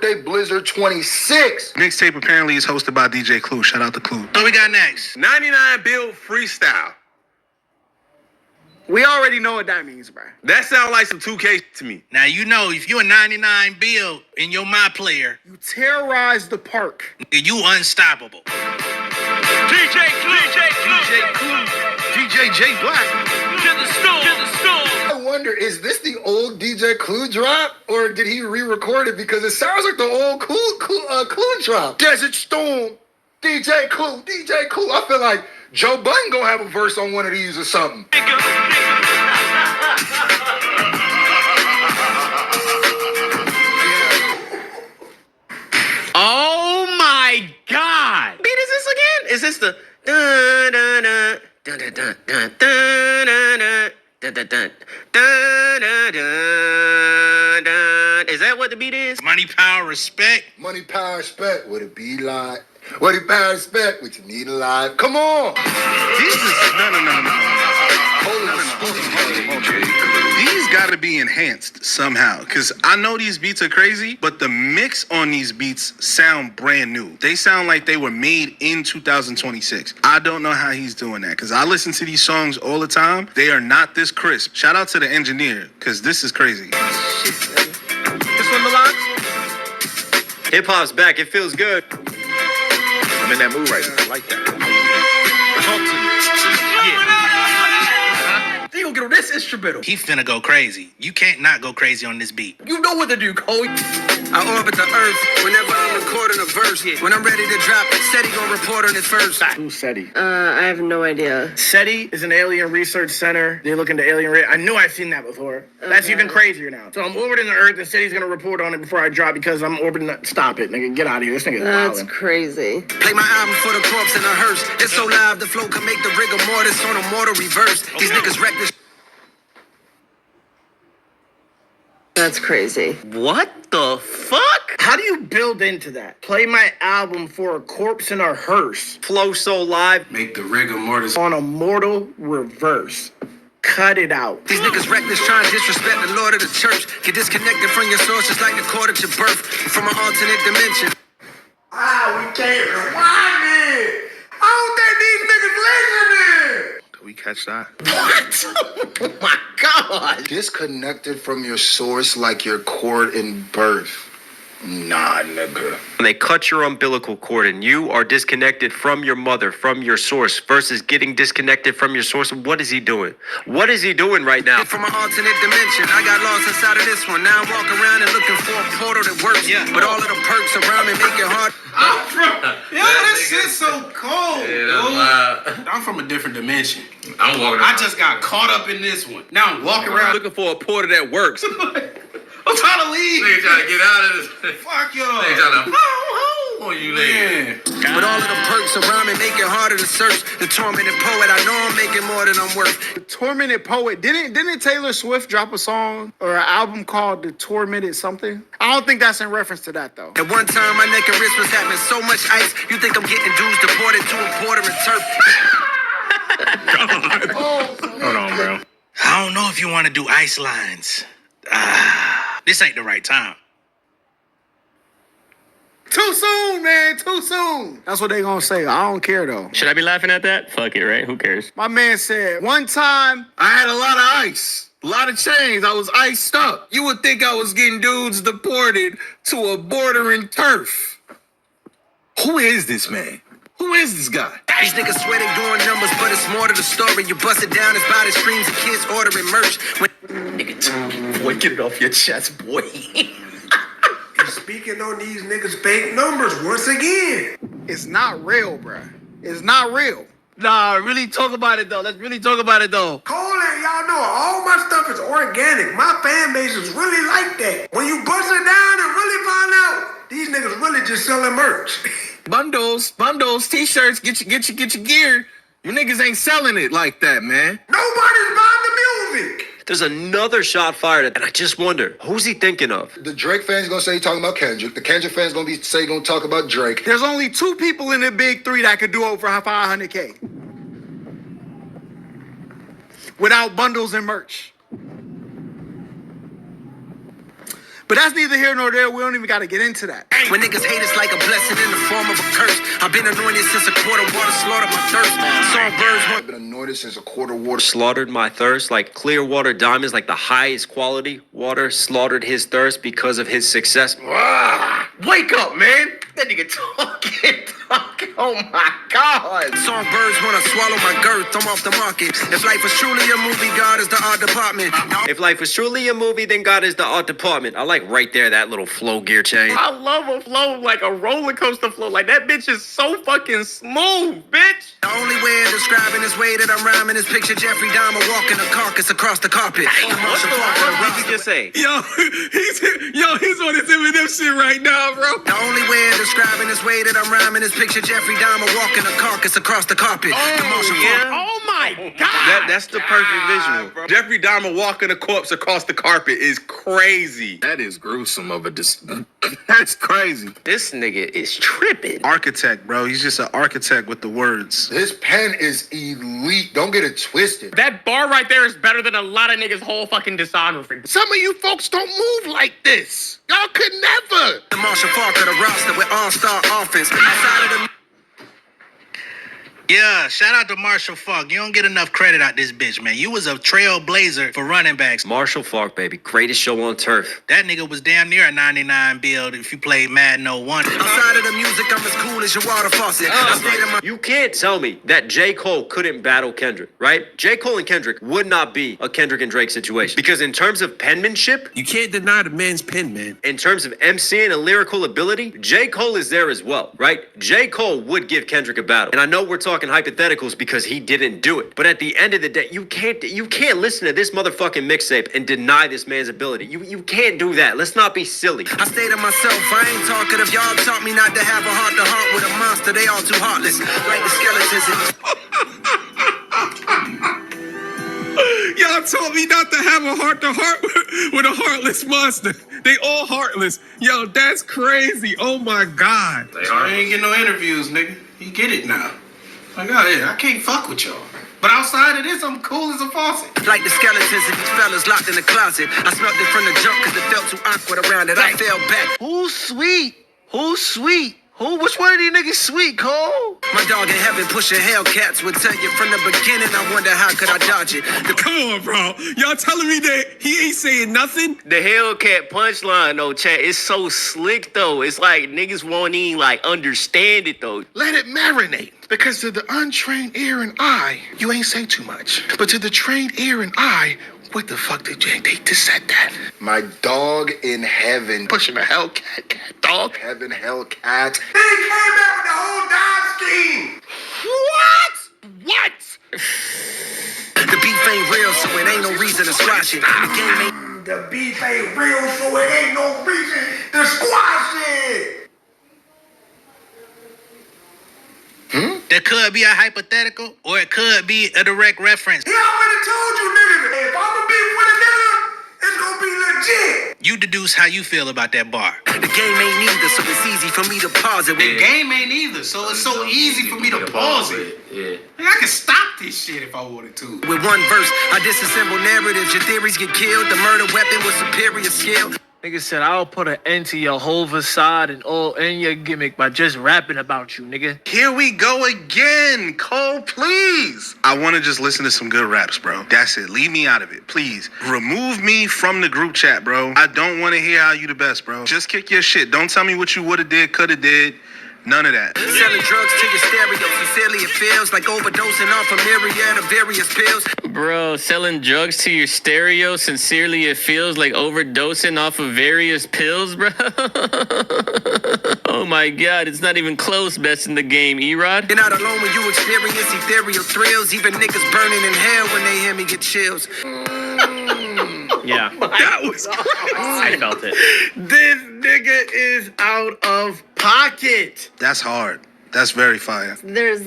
birthday, Blizzard 26. Mixtape apparently is hosted by DJ Clue. Shout out to Clue. What we got next? 99 build freestyle. We already know what that means, bro. That sounds like some 2K to me. Now, you know, if you're a 99 build and you're my player, You terrorize the park. you unstoppable. DJ Clue. DJ J Black. To the store. I wonder, is this the old DJ Clue drop, or did he re-record it? Because it sounds like the old Clue drop. Desert Storm, DJ Clue. I feel like Joe Budden gonna have a verse on one of these or something. Oh my God! Beat is this again? Is this the dun dun dun dun dun dun dun dun dun dun dun dun dun dun? Is that what the beat is? Money, power, respect. Money, power, respect. What it be like? What it power, respect? What you need alive? Come on. These gotta be enhanced somehow, because I know these beats are crazy, but the mix on these beats sound brand new. They sound like they were made in 2026. I don't know how he's doing that, because I listen to these songs all the time. They are not this crisp. Shout out to the engineer, because this is crazy. This one, Milan? Hip hop's back. It feels good. I'm in that mood right now. I like that. Talk to me. They gonna get on this instrumental. He finna go crazy. You can't not go crazy on this beat. You know what to do, Cole. I orbit the earth whenever I'm recording a verse. When I'm ready to drop, SETI gon' report on it first. Who's SETI? I have no idea. SETI is an alien research center. They look into alien I knew I've seen that before. That's even crazier now. So I'm orbiting the Earth, and SETI's gonna report on it before I drop because I'm orbiting the... Stop it, nigga. Get out of here. This nigga's That's wildin'. crazy. Play my album for the corpse in a hearse. It's so live, the flow can make the rigor mortis on a mortal reverse. These niggas wreck this. That's crazy. What the fuck? How do you build into that? Play my album for a corpse in a hearse Flow so live. Make the rigor mortis. on a mortal reverse. Cut it out. These niggas reckless trying to disrespect the Lord of the church. Get disconnected from your source just like the cord at your birth. From an alternate dimension. We can't rewind it. I don't think these niggas listening. Did we catch that? What? Oh my God. Disconnected from your source like your cord in birth. Nah, nigga. When they cut your umbilical cord and you are disconnected from your mother, from your source, versus getting disconnected from your source, what is he doing? What is he doing right now? From an alternate dimension. I got lost inside of this one. Now I'm walking around and looking for a portal that works. Yeah. But all of the perks around me make it hard. Yo, this shit's so cold, dude. I'm from a different dimension. I'm walking I just got caught up in this one. Now I'm walking around. looking for a portal that works. I'm trying to leave. Nigga trying to get out of this. Fuck y'all. Nigga trying to on you, nigga. But all of the perks around me make it harder to search. The tormented poet, I know I'm making more than I'm worth. The Tormented Poet. Didn't Taylor Swift drop a song or an album called The Tormented something? I don't think that's in reference to that though. At one time, my neck and wrist was having so much ice. You think I'm getting dudes deported to a border and turf? Hold on, bro. I don't know if you want to do ice lines. This ain't the right time. Too soon, man. Too soon. That's what they gonna say. I don't care though. Should I be laughing at that? Fuck it, right? Who cares? My man said one time I had a lot of ice. A lot of chains. I was iced up. You would think I was getting dudes deported to a border and turf. Who is this man? Who is this guy? These niggas swear they doing numbers, but it's more to the story. You bust it down, it's by the streams of kids ordering merch. Boy, get it off your chest, boy. Speaking on these niggas' fake numbers once again. it's not real, bruh. It's not real. Nah, really talk about it though. Let's really talk about it though. Cole and y'all know all my stuff is organic. My fan base is really like that. When you bust it down and really find out, these niggas really just selling merch. Bundles, t-shirts, get your gear. You niggas ain't selling it like that, man. Nobody's buying the music. There's another shot fired, and I just wonder, who's he thinking of? The Drake fans gonna say he talking about Kendrick. The Kendrick fans gonna talk about Drake. There's only two people in the big three that could do it for 500K. Without bundles and merch. But that's neither here nor there. We don't even got to get into that. When niggas hate it's like a blessing in the form of a curse. I've been anointed since a quart of water slaughtered my thirst. Songbirds I've been anointed since a quart of water. Slaughtered my thirst, like clear water diamonds, like the highest quality water, slaughtered his thirst because of his success. Wake up, man. That nigga talking. Oh my God. Songbirds wanna swallow my girth. I'm off the market. If life was truly a movie, God is the art department. If life was truly a movie, then God is the art department. I like right there that little flow gear change. I love a flow, like a roller coaster flow. Like that bitch is so fucking smooth, bitch. The only way of describing this way that I'm rhyming is picture Jeffrey Dahmer walking a carcass across the carpet. What the fuck did you just say? Yo, he's on his Eminem shit right now, bro. The only way of describing this way that I'm rhyming is picture Jeffrey Dahmer walking a carcass across the carpet. Oh my God. That's the perfect visual. bro. Jeffrey Dahmer walking a corpse across the carpet is crazy. That is gruesome of a That's crazy. This nigga is tripping. Architect, bro. He's just an architect with the words. This pen is elite. Don't get it twisted. That bar right there is better than a lot of niggas' whole fucking discography. Some of you folks don't move like this. Y'all could never. The Marshall Falk of the roster with all-star offense. Outside of the Yeah, shout out to Marshall Falk. You don't get enough credit out this bitch, man. You was a trailblazer for running backs. Marshall Falk, baby. Greatest show on turf. That nigga was damn near a 99 build if you played Madden 01. outside of the music, I'm as cool as your water faucet. I stayed in my You can't tell me that J. Cole couldn't battle Kendrick, right? J. Cole and Kendrick would not be a Kendrick and Drake situation. Because in terms of penmanship, You can't deny the man's pen, man. in terms of MCing and lyrical ability, J. Cole is there as well, right? J. Cole would give Kendrick a battle. And I know we're talking hypotheticals because he didn't do it. But at the end of the day, you can't listen to this motherfucking mixtape and deny this man's ability. You can't do that. Let's not be silly. I stay to myself, I ain't talkative. Y'all taught me not to have a heart-to-heart with a monster. They all too heartless, like the skeletons in Y'all told me not to have a heart-to-heart with a heartless monster. They all heartless. Yo, that's crazy. Oh my God. I ain't getting no interviews, nigga. You get it now. Like, I can't fuck with y'all. But outside of this, I'm cool as a faucet. like the skeletons of these fellas locked in the closet. I smelled it from the jump because it felt too awkward around it. I fell back. Who's sweet? Who's sweet? Which one of these niggas sweet, Cole? My dog in heaven pushing Hellcats would tell you from the beginning. I wonder how could I dodge it. Come on, bro. Y'all telling me that he ain't saying nothing? The Hellcat punchline, though, chat, it's so slick, though. It's like niggas won't even, understand it, though. Let it marinate. Because to the untrained ear and eye, you ain't say too much. But to the trained ear and eye, what the fuck did you think to said that? My dog in heaven. Pushing a Hellcat, dog. Heaven, Hellcat. They came back with the whole dog scheme. What? The beef ain't real, so it ain't no reason to squash it. The game ain't. The beef ain't real, so it ain't no reason to squash it. That could be a hypothetical, or it could be a direct reference. He already told you niggas, if I'ma be with a nigga, it's gonna be legit. You deduce how you feel about that bar. The game ain't either, so it's easy for me to pause it. The game ain't either, so it's so easy for me to pause it. Yeah. I can stop this shit if I wanted to. With one verse, I disassemble narratives. Your theories get killed. The murder weapon with superior skill. Nigga said, I'll put an end to your whole facade and your gimmick by just rapping about you, nigga. Here we go again. Cole, please. I want to just listen to some good raps, bro. That's it. Leave me out of it, please. Remove me from the group chat, bro. I don't want to hear how you the best, bro. Just kick your shit. Don't tell me what you would have did, could have did. None of that. Selling drugs to your stereo. Sincerely, it feels like overdosing off a myriad of various pills. Bro, selling drugs to your stereo, sincerely, it feels like overdosing off of various pills, bro. Oh my God, it's not even close, best in the game, E-Rod. You're not alone when you experience ethereal thrills. Even niggas burning in hell when they hear me get chills. Yeah. That was I felt it. This nigga is out of pocket. That's hard. That's very fire. There's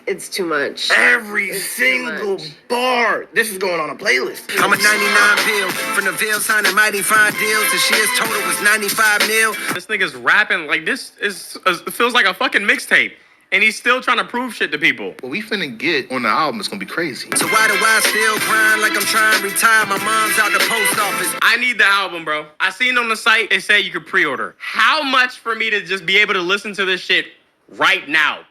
it's too much. Every It's too single much. bar. This is going on a playlist. I'm a 99 bill. From the Ville signing mighty fine deals. The shares total was 95 mil. This nigga's rapping this it feels like a fucking mixtape. and he's still trying to prove shit to people. What we finna get on the album is gonna be crazy. So why do I still grind like I'm trying to retire? My mom's out the post office. I need the album, bro. I seen on the site, it said you could pre-order. How much for me to just be able to listen to this shit right now?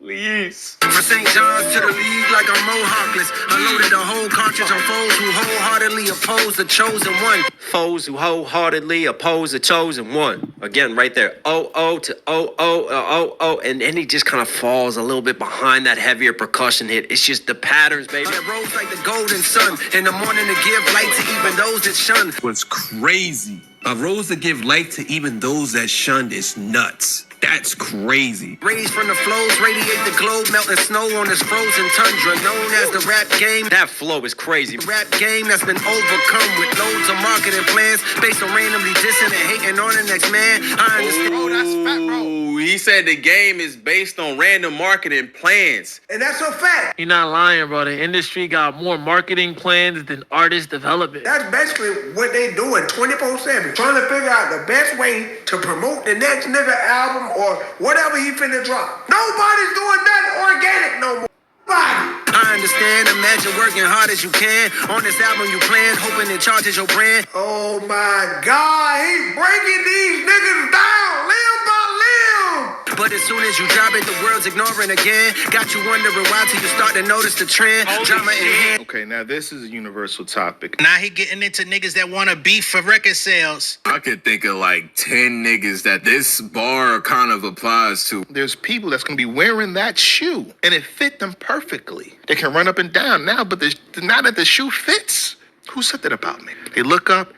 Please. From St. John's to the league like I'm Mohawkless. Unloaded the whole cartridge on foes who wholeheartedly oppose the chosen one. Foes who wholeheartedly oppose the chosen one. Again, right there. Oh to oh. And then he just kind of falls a little bit behind that heavier percussion hit. It's just the patterns, baby. It rose like the golden sun. In the morning to give light to even those that shun. Was crazy. A rose to give light to even those that shunned is nuts. That's crazy. Rays from the flows radiate the globe, melting snow on this frozen tundra, known as the rap game. That flow is crazy. Rap game that's been overcome with loads of marketing plans based on randomly dissing and hating on the next man. I understand. Oh, that's fat, bro. He said the game is based on random marketing plans. And that's a fact. You're not lying, bro. The industry got more marketing plans than artist development. That's basically what they doing 24/7. Trying to figure out the best way to promote the next nigga album or whatever he finna drop. Nobody's doing nothing organic no more. Nobody. I understand, imagine working hard as you can. On this album you plan, hoping it charges your brand. Oh my God, he breaking these niggas down, limb by limb. But as soon as you drop it, the world's ignoring again. Got you wondering why till you start to notice the trend. Drama in hand. Okay, now this is a universal topic. Now he getting into niggas that want to beef for record sales. I could think of like 10 niggas that this bar kind of applies to. There's people that's gonna be wearing that shoe, and it fit them perfectly. They can run up and down now, but now that the shoe fits, who said that about me? They look up,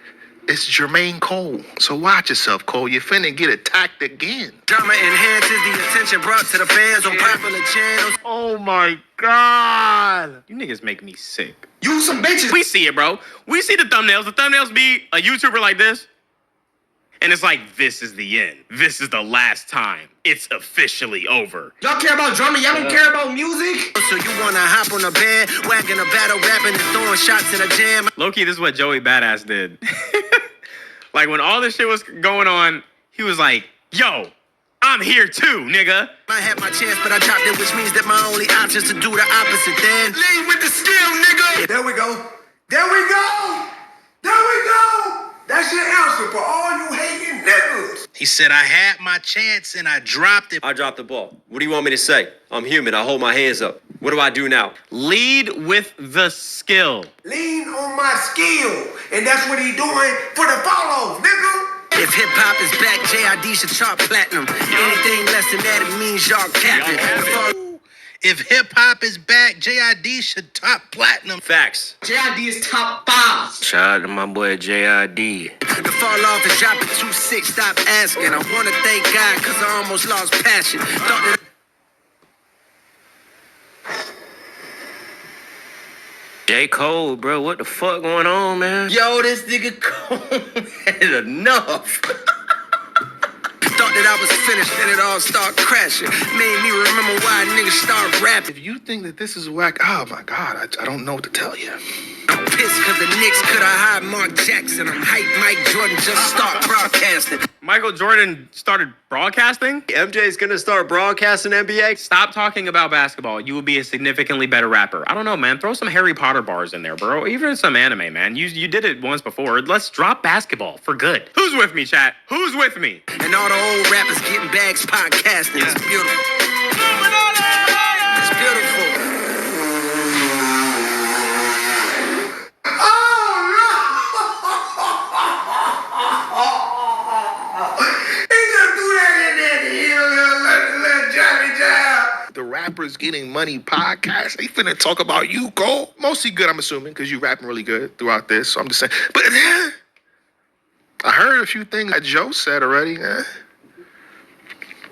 it's Jermaine Cole. So watch yourself, Cole. You're finna get attacked again. Drama enhances the attention brought to the fans on popular channels. Oh my God. You niggas make me sick. You some bitches. We see it, bro. We see the thumbnails. The thumbnails be a YouTuber like this. And it's like, this is the end. This is the last time. It's officially over. Y'all care about drama, y'all don't care about music? So you wanna hop on a band, wagging a battle, rapping and throwing shots in a jam. Low-key, this is what Joey Badass did. Like, when all this shit was going on, he was like, yo, I'm here too, nigga. I had my chance, but I dropped it, which means that my only option is to do the opposite then. Lead with the skill, nigga. There we go. There we go. There we go. That's your answer for all you hating niggas. He said, I had my chance and I dropped it. I dropped the ball. What do you want me to say? I'm human. I hold my hands up. What do I do now? Lead with the skill. Lean on my skill. And that's what he doing for the follows, nigga. If hip hop is back, JID should chart platinum. Anything less than that, it means y'all capping. If hip hop is back, JID should top platinum. Facts. JID is top 5. Shout out to my boy JID. The fall off is dropping 2-6. Stop asking. I wanna thank God, cause I almost lost passion. Thought that J.Cole, bro, what the fuck going on, man? Yo, this nigga Cole had enough. Thought that I was finished, then it all started crashing. Made me remember why niggas start rapping. If you think that this is whack, oh my God, I don't know what to tell you. I'm pissed cause the Knicks could have hired Mark Jackson. I'm hyped Mike Jordan just start broadcasting. Michael Jordan started broadcasting? MJ's gonna start broadcasting NBA? Stop talking about basketball. You will be a significantly better rapper. I don't know, man. Throw some Harry Potter bars in there, bro. Even some anime, man. You did it once before. Let's drop basketball for good. Who's with me, chat? Who's with me? And all the old rappers getting bags podcasting. It's beautiful. It's beautiful. The Rappers Getting Money podcast, they finna talk about you, Cole. Mostly good, I'm assuming, because you rapping really good throughout this. So I'm just saying. But I heard a few things that Joe said already.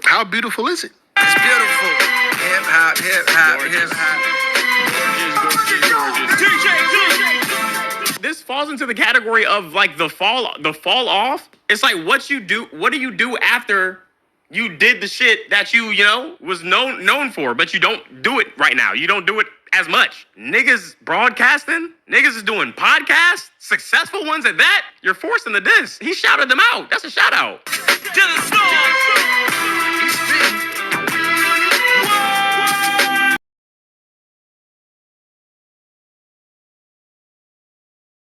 How beautiful is it? It's beautiful. Hip hop, hip hop, hip hop. This falls into the category of like the fall off. It's like what do you do after you did the shit that you was known for, but you don't do it right now. You don't do it as much. Niggas broadcasting, niggas is doing podcasts, successful ones at that. You're forcing the diss. He shouted them out. That's a shout out.